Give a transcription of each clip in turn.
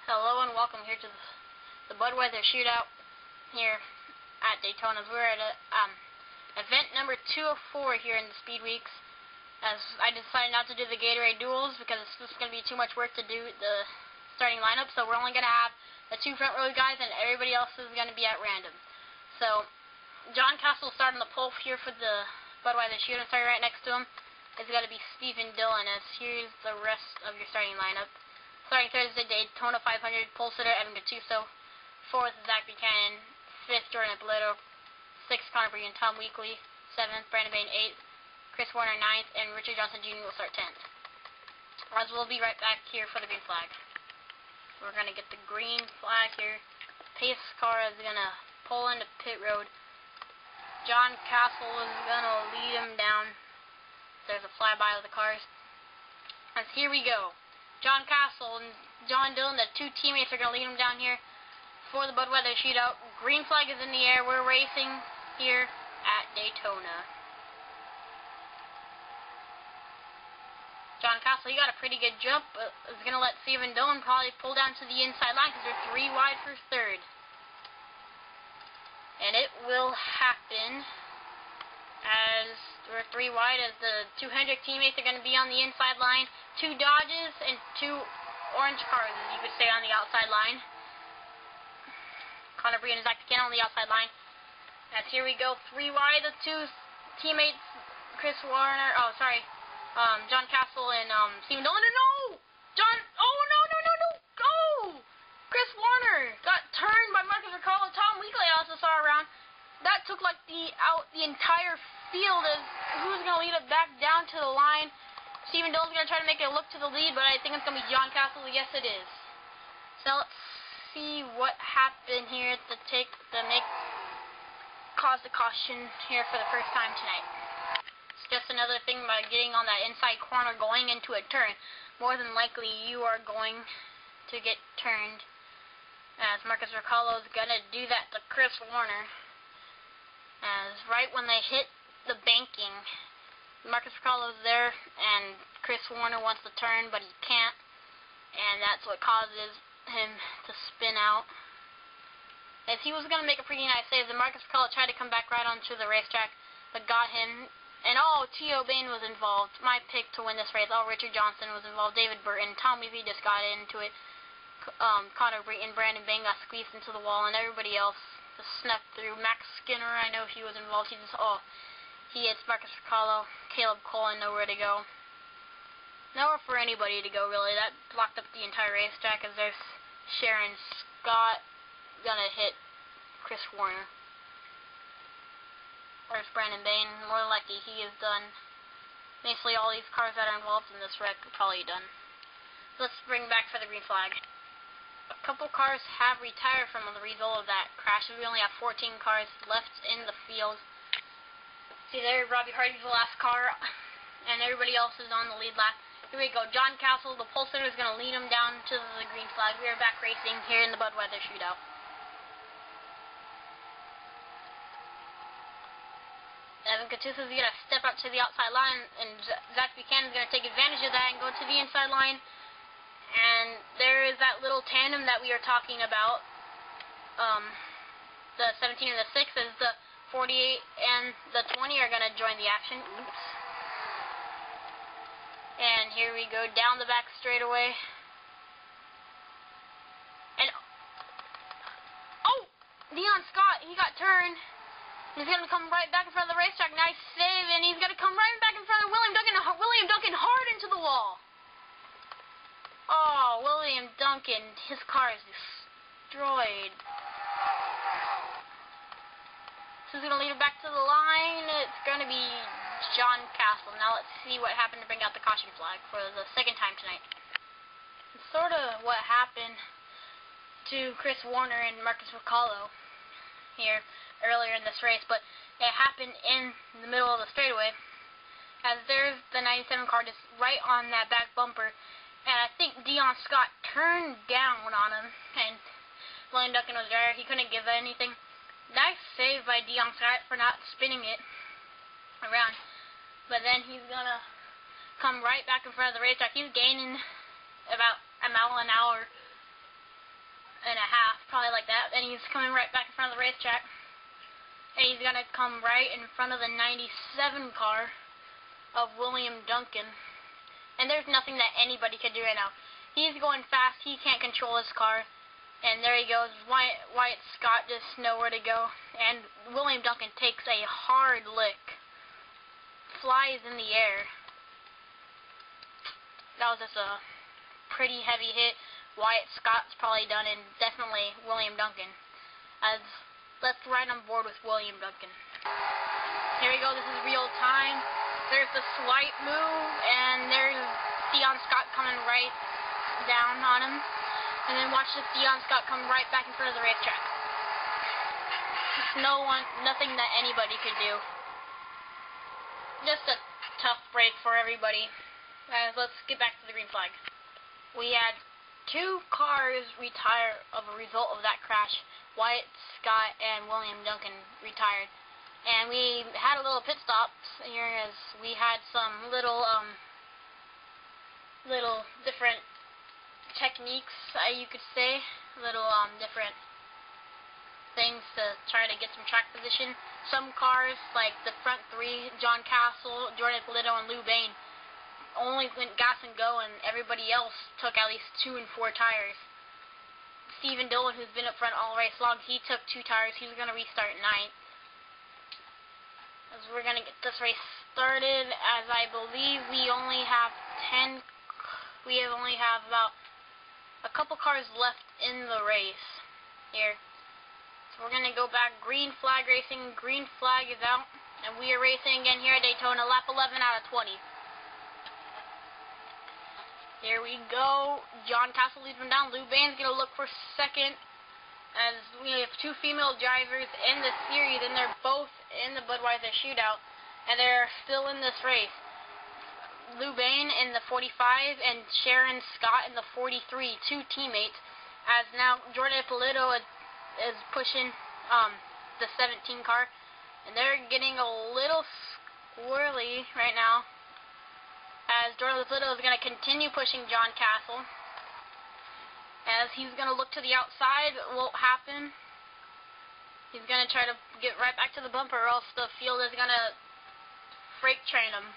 Hello and welcome here to the Budweiser Shootout here at Daytona. We're at event number 204 here in the Speed Weeks, as I decided not to do the Gatorade duels because it's just going to be too much work to do the starting lineup, so we're only going to have the two front row guys and everybody else is going to be at random. So John Castle starting the pole here for the Budweiser Shootout, starting right next to him is going to be Stephen Dillon, as here's the rest of your starting lineup. Starting Thursday, Daytona 500, pole sitter Evan Gattuso. 4th, Zach Buchanan. 5th, Jordan Apoleto. 6th, Connor Bree and Tom Weekly. 7th, Brandon Bain. 8th, Chris Warner 9th, and Richard Johnson Jr. will start 10th. As we'll be right back here for the green flag. We're going to get the green flag here. Pace car is going to pull into pit road. John Castle is going to lead him down. There's a flyby of the cars. As here we go. John Castle and John Dillon, the two teammates, are going to lead him down here for the Budweiser Shootout. Green flag is in the air. We're racing here at Daytona. John Castle, he got a pretty good jump, but is going to let Stephen Dillon probably pull down to the inside line because they're 3 wide for 3rd. And it will happen as we're 3 wide, as the 200 teammates are going to be on the inside line. 2 Dodges and 2 orange cars, as you could say, on the outside line. Connor Bree and Zach Buchanan on the outside line. As here we go, 3 wide, the 2 teammates, John Castle and Stephen Dillon. No! Go! Chris Warner got turned by Marcus Ricardo. Tom Weekly I also saw around. That took like the entire field as who's going to lead it back down to the line. Stephen Dillon's going to try to make it look to the lead, but I think it's going to be John Castle. Yes, it is. So let's see what happened here to cause the caution here for the first time tonight. It's just another thing by getting on that inside corner going into a turn. More than likely you are going to get turned, as Marcus Ricardo is going to do that to Chris Warner. As right when they hit the banking, Marcus Ricardo's there, and Chris Warner wants to turn, but he can't, and that's what causes him to spin out. As he was going to make a pretty nice save, then Marcus Ricardo tried to come back right onto the racetrack, but got him. And T.O. Bain was involved. My pick to win this race. Richard Johnson was involved. David Burton. Tom Weavy just got into it. Connor Bree and Brandon Bain got squeezed into the wall, and everybody else just snuck through. Max Skinner, I know he was involved. He hits Marcus Ricardo. Caleb Cole, and nowhere to go. Nowhere for anybody to go, really. That blocked up the entire racetrack, as there's Sharon Scott gonna hit Chris Warner. There's Brandon Bain. More likely he is done. Basically all these cars that are involved in this wreck are probably done. So let's bring back for the green flag. A couple cars have retired from the result of that crash. We only have 14 cars left in the field. See there, Robbie Hardy's the last car, and everybody else is on the lead lap. Here we go. John Castle, the pole sitter, is going to lead him down to the green flag. We are back racing here in the Budweiser Shootout. Evan Gattuso is going to step up to the outside line, and Zach Buchanan is going to take advantage of that and go to the inside line. And there is that little tandem that we are talking about. The 17 and the 6 is the 48 and the 20 are going to join the action. Oops. And here we go down the back straightaway. And Dion Scott, he got turned. He's going to come right back in front of the racetrack. Nice save, and he's going to come right back in front of William Duncan hard into the wall. Oh, William Duncan, his car is destroyed. So he's going to lead it back to the line. It's going to be John Castle. Now let's see what happened to bring out the caution flag for the second time tonight. It's sort of what happened to Chris Warner and Marcus Ricardo here earlier in this race, but it happened in the middle of the straightaway, as there's the 97 car just right on that back bumper, and I think Dion Scott turned down on him, and William Duncan was there. He couldn't give anything. Nice save by Dion Scott for not spinning it around, but then he's gonna come right back in front of the racetrack. He's gaining about a mile an hour and a half, probably like that. And he's coming right back in front of the racetrack. And he's going to come right in front of the 97 car of William Duncan. And there's nothing that anybody can do right now. He's going fast. He can't control his car. And there he goes. Wyatt Scott just nowhere to go. And William Duncan takes a hard lick. Flies in the air. That was just a pretty heavy hit. Wyatt Scott's probably done, and definitely William Duncan. Let's ride on board with William Duncan. Here we go. This is real time. There's the swipe move, and there's Theon Scott coming right down on him. And then watch this Theon Scott come right back in front of the racetrack. Nothing that anybody could do. Just a tough break for everybody. Let's get back to the green flag. We had 2 cars retire of a result of that crash. Wyatt Scott and William Duncan retired. And we had a little pit stop here as we had some little different techniques, you could say. Little different things to try to get some track position. Some cars, like the front 3, John Castle, Jordan Polito, and Lou Bain, only went gas and go, and everybody else took at least 2 and 4 tires. Stephen Dillon, who's been up front all race long, he took 2 tires. He's going to restart 9. As we're going to get this race started, as I believe we only have about a couple cars left in the race here. So we're going to go back. Green flag racing. Green flag is out. And we are racing again here at Daytona, lap 11 out of 20. Here we go. John Castle leads him down. Lou Bain's going to look for second. As we have 2 female drivers in the series, and they're both in the Budweiser Shootout. And they're still in this race. Lou Bain in the 45 and Sharon Scott in the 43, 2 teammates. As now Jordan Polito is pushing the 17 car. And they're getting a little squirrely right now. As Jordan Polito is going to continue pushing John Castle. As he's going to look to the outside, it won't happen. He's going to try to get right back to the bumper, or else the field is going to freight train him.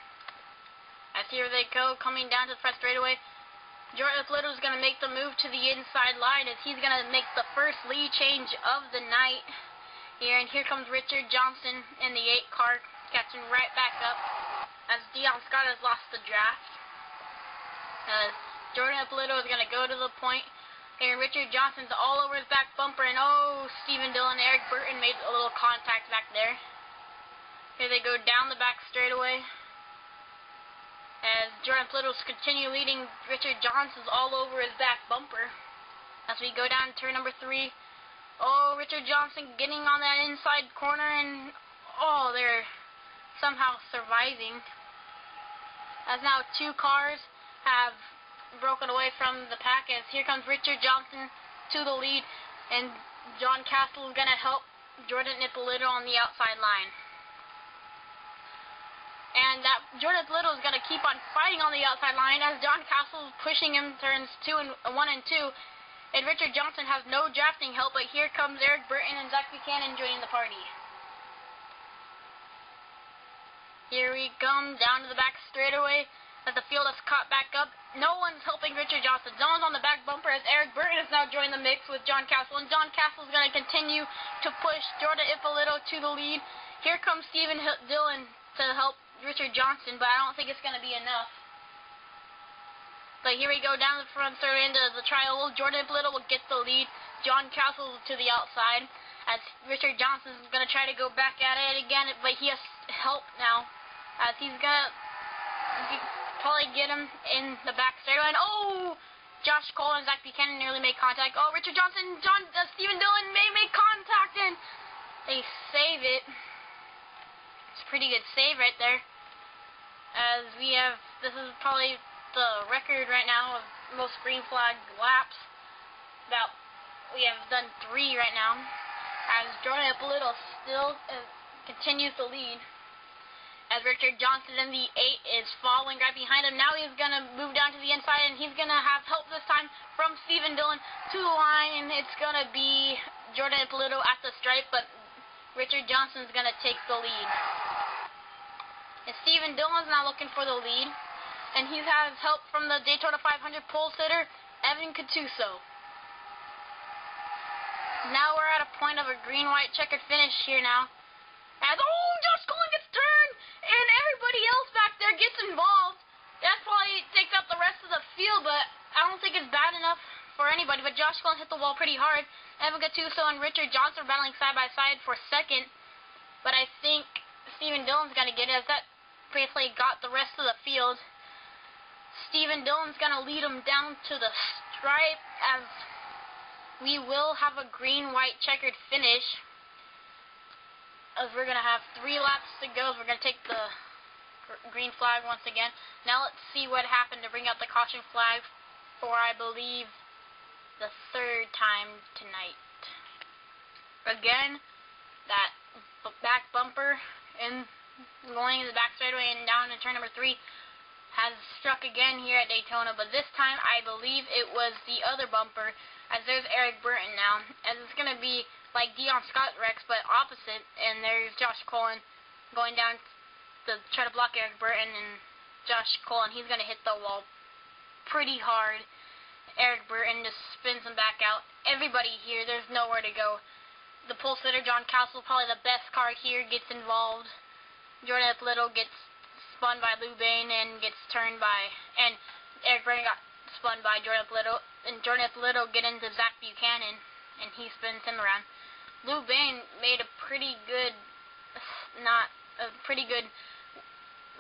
As here they go, coming down to the front straightaway. Jordan Polito is going to make the move to the inside line, as he's going to make the first lead change of the night here. And here comes Richard Johnson in the 8 car, catching right back up. As Theon Scott has lost the draft. Jordan Polito is going to go to the point. And Richard Johnson's all over his back bumper. And Stephen Dillon and Eric Burton made a little contact back there. Here they go down the back straightaway. As Jordan Polito's continue leading, Richard Johnson's all over his back bumper. As we go down to turn number 3. Richard Johnson getting on that inside corner. And they're somehow surviving. As now 2 cars have broken away from the pack, as here comes Richard Johnson to the lead, and John Castle is going to help Jordan Polito on the outside line. And that Jordan Polito is going to keep on fighting on the outside line as John Castle is pushing him turns 1 and 2, and Richard Johnson has no drafting help, but here comes Eric Burton and Zach Buchanan joining the party. Here we come down to the back straightaway as the field has caught back up. No one's helping Richard Johnson. No one's on the back bumper as Eric Burton has now joined the mix with John Castle. And John Castle is going to continue to push Jordan Polito to the lead. Here comes Stephen Dillon to help Richard Johnson, but I don't think it's going to be enough. But here we go down the front third into the trial. Jordan Polito will get the lead. John Castle to the outside as Richard Johnson is going to try to go back at it again, but he has help now. As he's going to probably get him in the back straightaway. And Josh Cole and Zach Buchanan nearly make contact. Richard Johnson, Stephen Dillon may make contact, and they save it. It's a pretty good save right there. As this is probably the record right now of most green flag laps. We have done 3 right now. As Jordan Polito still continues to lead. as Richard Johnson in the 8 is following right behind him. Now he's going to move down to the inside, and he's going to have help this time from Stephen Dillon to the line. It's going to be Jordan Ippolito at the stripe, but Richard Johnson's going to take the lead. And Stephen Dillon's now looking for the lead, and he has help from the Daytona 500 pole sitter, Evan Cattuso. Now we're at a point of a green-white checkered finish here now. As, Josh Cullen gets turned, and everybody else back there gets involved. That probably takes up the rest of the field, but I don't think it's bad enough for anybody. But Josh Cullen hit the wall pretty hard. Evan Cattuso and Richard Johnson are battling side by side for second. But I think Stephen Dillon's going to get it, as that basically got the rest of the field. Stephen Dillon's going to lead him down to the stripe, as we will have a green-white checkered finish. As we're going to have 3 laps to go. We're going to take the green flag once again. Now let's see what happened to bring out the caution flag for, I believe, the 3rd time tonight. Again, that back bumper in going in the back straightaway and down in turn number 3 has struck again here at Daytona, but this time I believe it was the other bumper, as there's Eric Burton now, as it's going to be like Dion Scott Rex, but opposite, and there's Josh Cullen going down to try to block Eric Burton, and Josh Cullen, he's going to hit the wall pretty hard. Eric Burton just spins him back out. Everybody here, there's nowhere to go. The pole sitter, John Castle, probably the best car here, gets involved. Jordan Ippolito gets spun by Lou Bain and gets turned by, and Eric Burton got spun by Jordan Ippolito, and Jordan Ippolito get into Zach Buchanan, and he spins him around. Lou Bain made a pretty good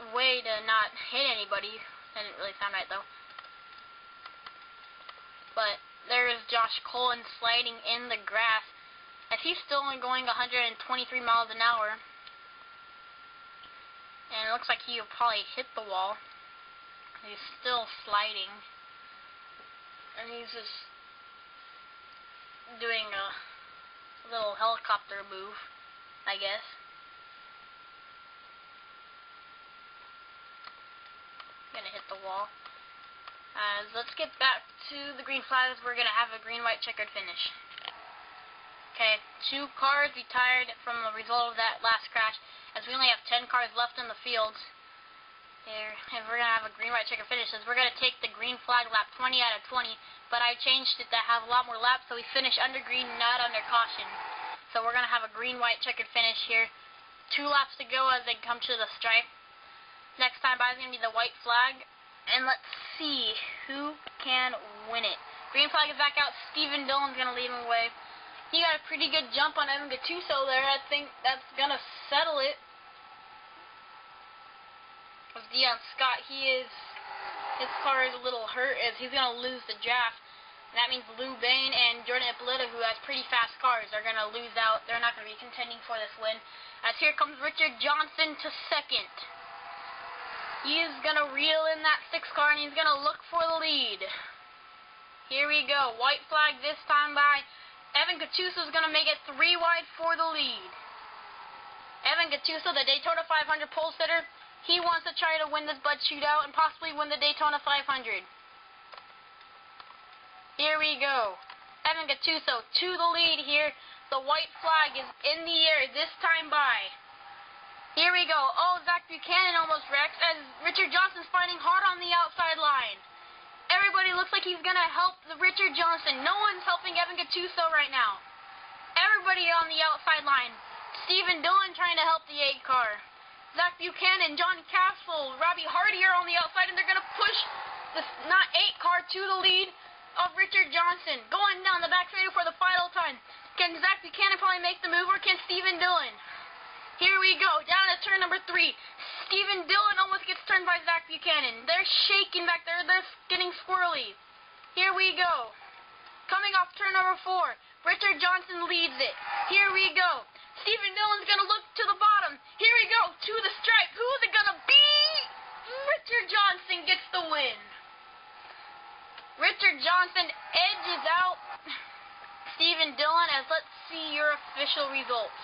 way to not hit anybody. That didn't really sound right though. But there is Josh Cullen sliding in the grass, as he's still only going 123 miles an hour. And it looks like he'll probably hit the wall. He's still sliding. And he's just doing a little helicopter move, I guess. Gonna hit the wall. Let's get back to the green flags. We're gonna have a green-white checkered finish. Okay, 2 cars retired from the result of that last crash, as we only have 10 cars left in the fields. Here, and we're gonna have a green-white checkered finish, as we're gonna take the green flag lap 20 out of 20, but I changed it to have a lot more laps, so we finish under green, not under caution. So we're gonna have a green-white checkered finish here. 2 laps to go as they come to the stripe. Next time by is gonna be the white flag, and let's see who can win it. Green flag is back out. Stephen Dillon's gonna lead him away. He got a pretty good jump on Evan Cattuso there. I think that's gonna settle it. With Dion Scott, his car is a little hurt, as he's going to lose the draft. And that means Lou Bain and Jordan Ippolito, who has pretty fast cars, are going to lose out. They're not going to be contending for this win. As here comes Richard Johnson to second. He's going to reel in that 6 car, and he's going to look for the lead. Here we go. White flag this time by Evan Cattuso, is going to make it 3 wide for the lead. Evan Cattuso, the Daytona 500 pole sitter, he wants to try to win this Bud Shootout and possibly win the Daytona 500. Here we go. Evan Cattuso to the lead here. The white flag is in the air this time by. Here we go. Zach Buchanan almost wrecks, as Richard Johnson's fighting hard on the outside line. Everybody looks like he's going to help Richard Johnson. No one's helping Evan Cattuso right now. Everybody on the outside line. Stephen Dillon trying to help the 8 car. Zach Buchanan, John Castle, Robbie Hardy are on the outside, and they're going to push this 8 car to the lead of Richard Johnson. Going down the back straightaway for the final time. Can Zach Buchanan probably make the move, or can Stephen Dillon? Here we go, down to turn number 3. Stephen Dillon almost gets turned by Zach Buchanan. They're shaking back there. They're getting squirrely. Here we go. Coming off turn number 4, Richard Johnson leads it. Here we go. Stephen Dillon's going to look to the bottom. Here we go, to the stripe. Who is it going to be? Richard Johnson gets the win. Richard Johnson edges out Stephen Dillon, as let's see your official results.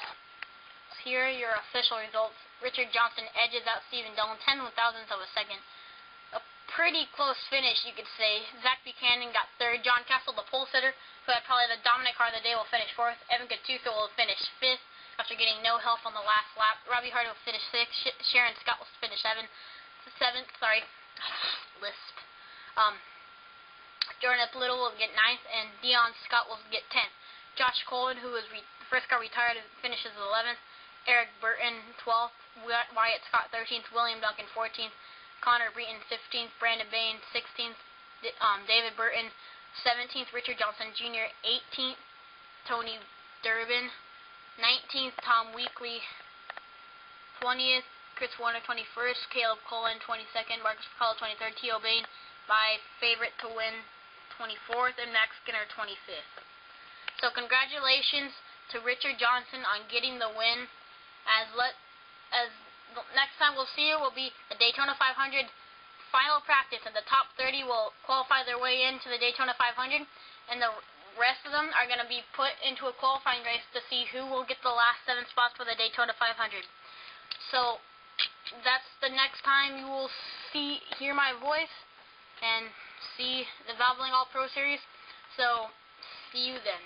Here are your official results. Richard Johnson edges out Stephen Dillon 10/1000ths of a second. A pretty close finish, you could say. Zach Buchanan got third. John Castle, the pole sitter, who had probably the dominant car of the day, will finish fourth. Evan Gattuso will finish fifth after getting no help on the last lap. Robbie Hart will finish sixth. Sharon Scott will finish seventh. Lisp. Jordan Little will get ninth, and Dion Scott will get 10th. Josh Colvin, who was the first car retired, finishes 11th. Eric Burton 12th. Wyatt Scott 13th. William Duncan 14th. Connor Breton 15th. Brandon Bain 16th. David Burton 17th. Richard Johnson Jr. 18th. Tony Durbin 19th. Tom Weekly 20th. Chris Warner 21st. Caleb Cullen 22nd. Marcus Pacolo 23rd. T.O. Bain, my favorite to win, 24th. And Max Skinner 25th. So congratulations to Richard Johnson on getting the win. As next time we'll see you will be the Daytona 500 final practice, and the top 30 will qualify their way into the Daytona 500, and the rest of them are going to be put into a qualifying race to see who will get the last 7 spots for the Daytona 500. So that's the next time you will hear my voice and see the Valvoline All Pro Series. So see you then.